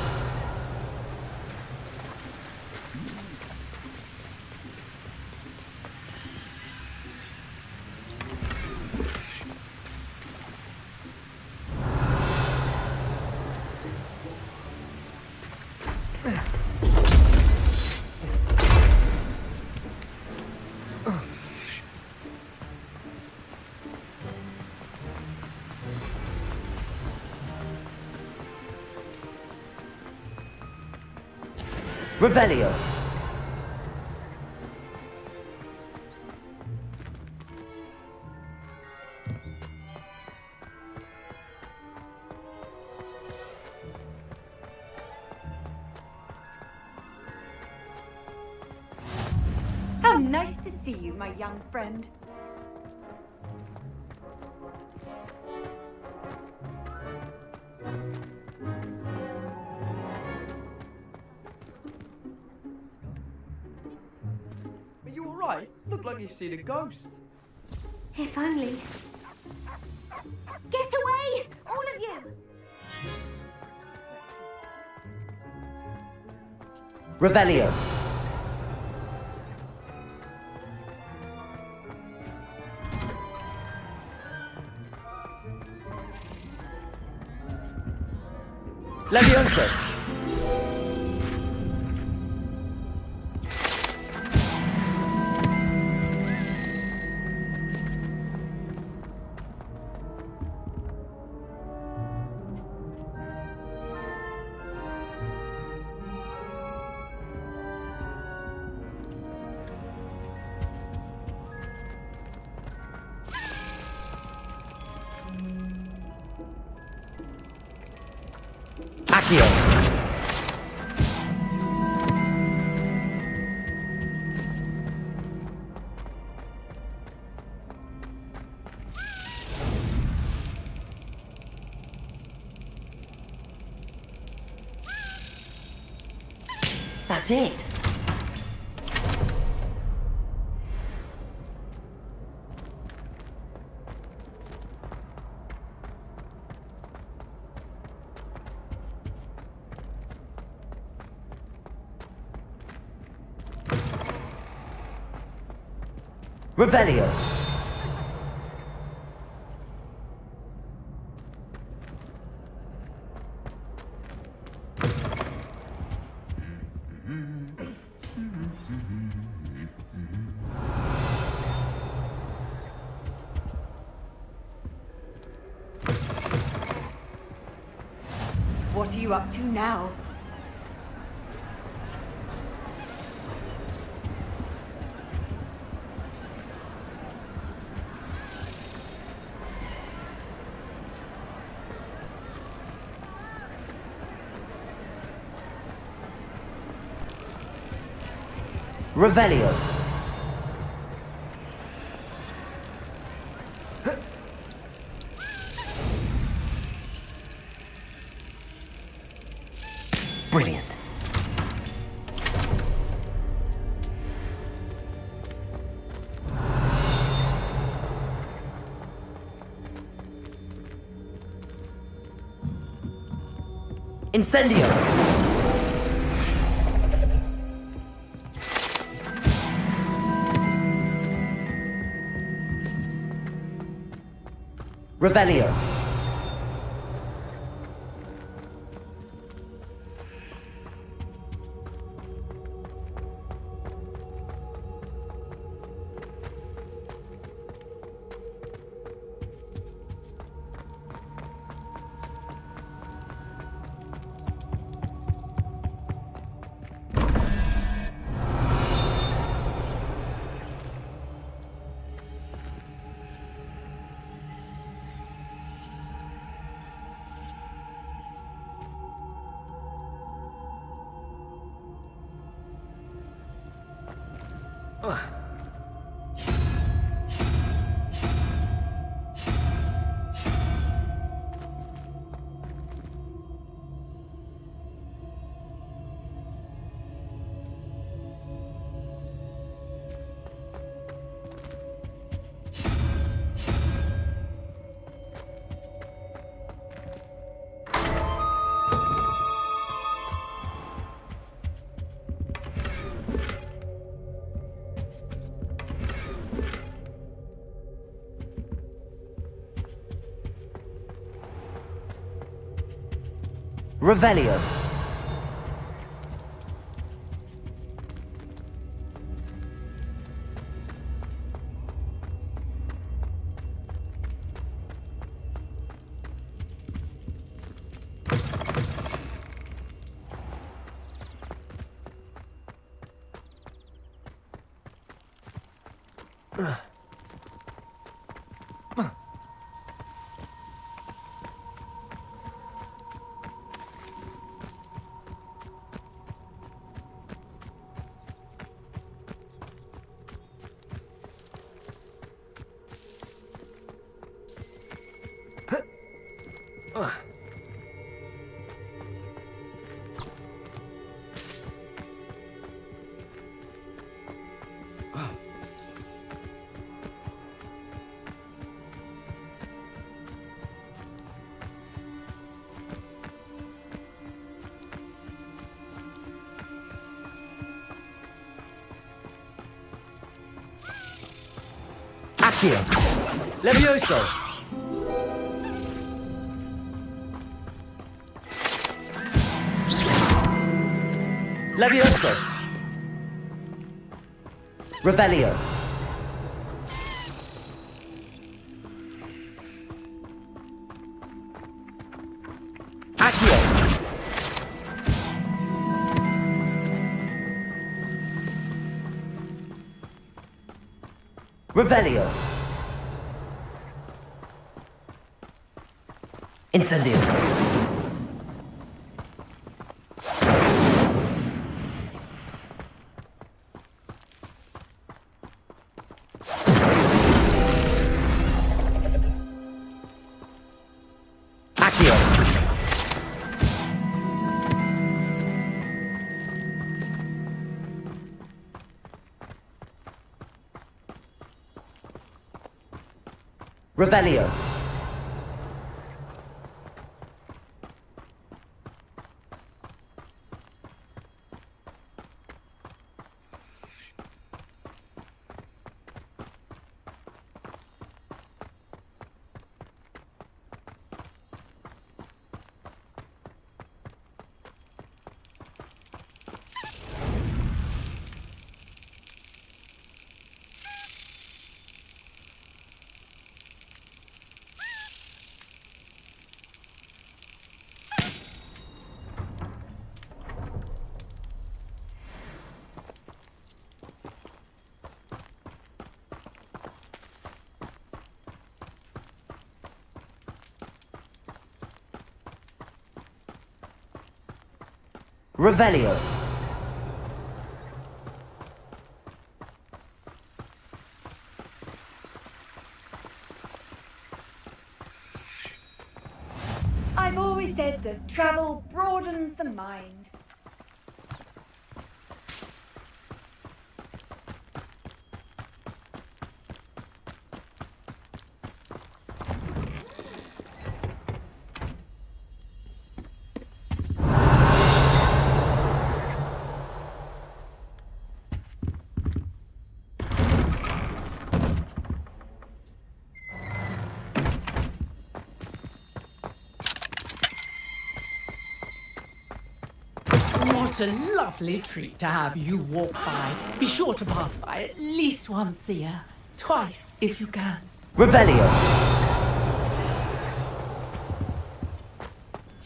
Revelio. How nice to see you, my young friend. Are you alright? Look like you've seen a ghost. If only. Get away! All of you! Revelio. Levioso. Accio. That's it. Revelio. What are you up to now? Revelio. Brilliant. Incendio. Revelio. Revelio. Accio! Levioso! Levioso! Revelio! Accio! Revelio! Incendio! Accio! Revelio! Revelio! I've always said that travel broadens the mind. What a lovely treat to have you walk by. Be sure to pass by at least once a year. Twice, if you can. Revelio!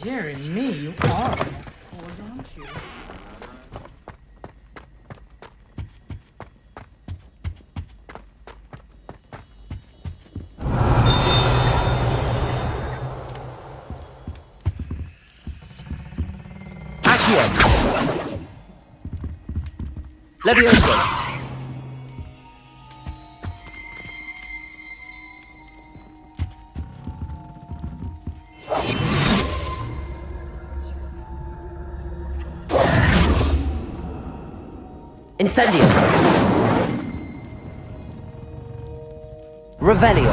Dear me, you are old, aren't you? Accio! Levioso! Incendio! Revelio!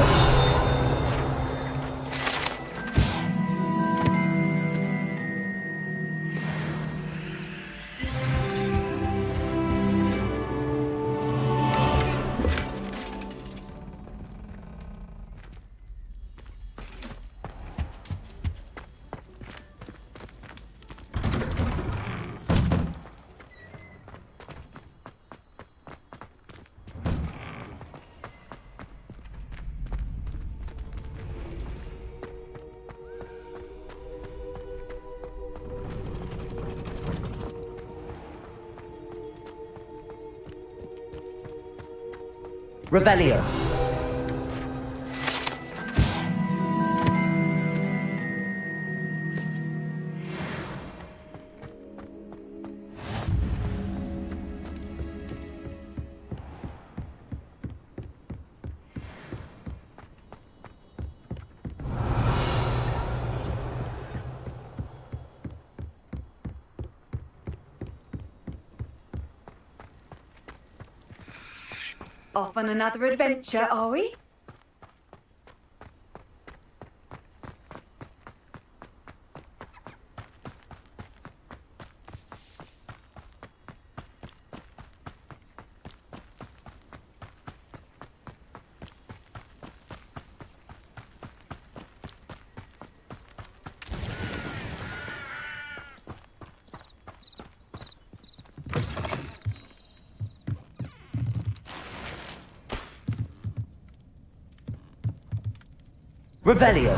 Revelio. Off on another adventure, are we? Revelio.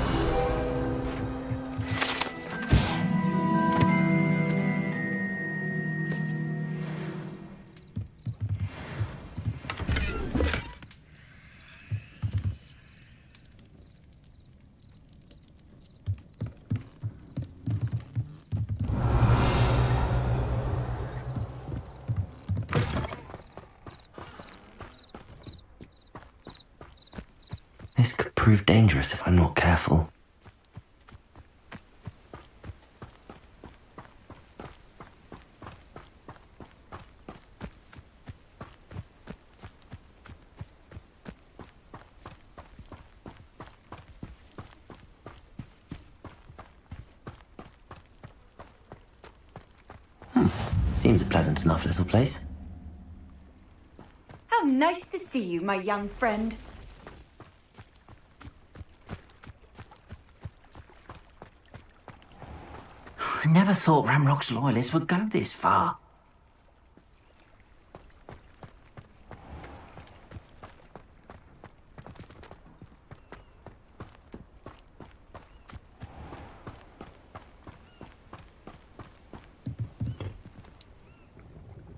This could prove dangerous if I'm not careful. Seems a pleasant enough little place. How nice to see you, my young friend. I never thought Ramrock's loyalists would go this far.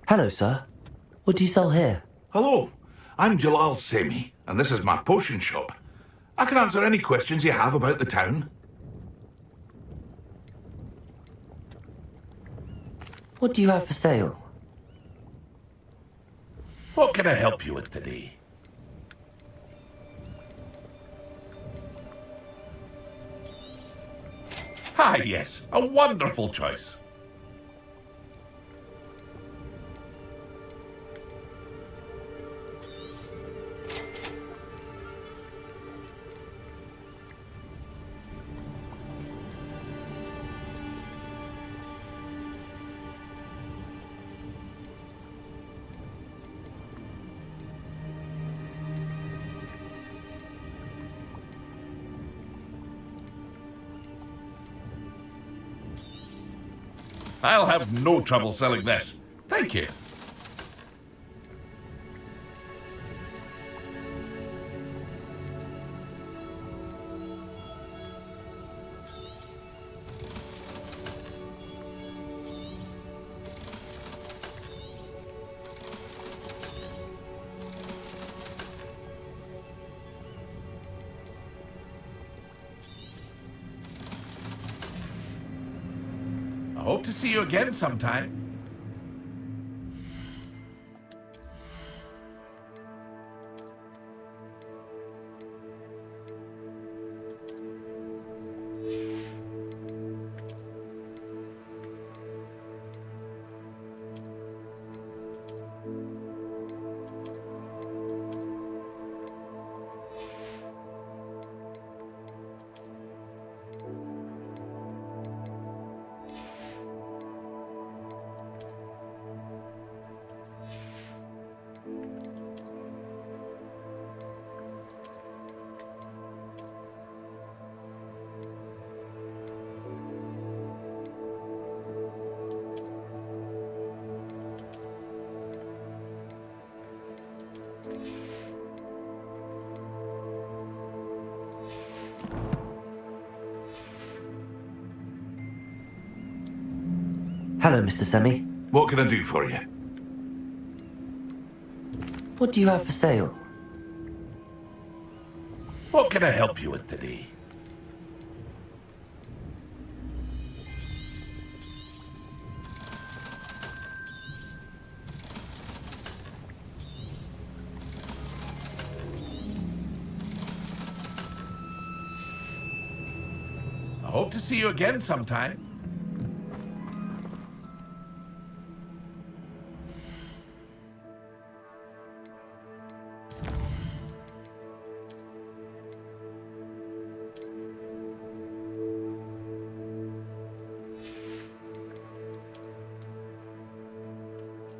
Hello, sir. What do you sell here? Hello, I'm Jalal Semi, and this is my potion shop. I can answer any questions you have about the town. What do you have for sale? What can I help you with today? Ah, yes, a wonderful choice. I'll have no trouble selling this. Thank you. I hope to see you again sometime. Hello, Mr. Semi. What can I do for you? What do you have for sale? What can I help you with today? I hope to see you again sometime.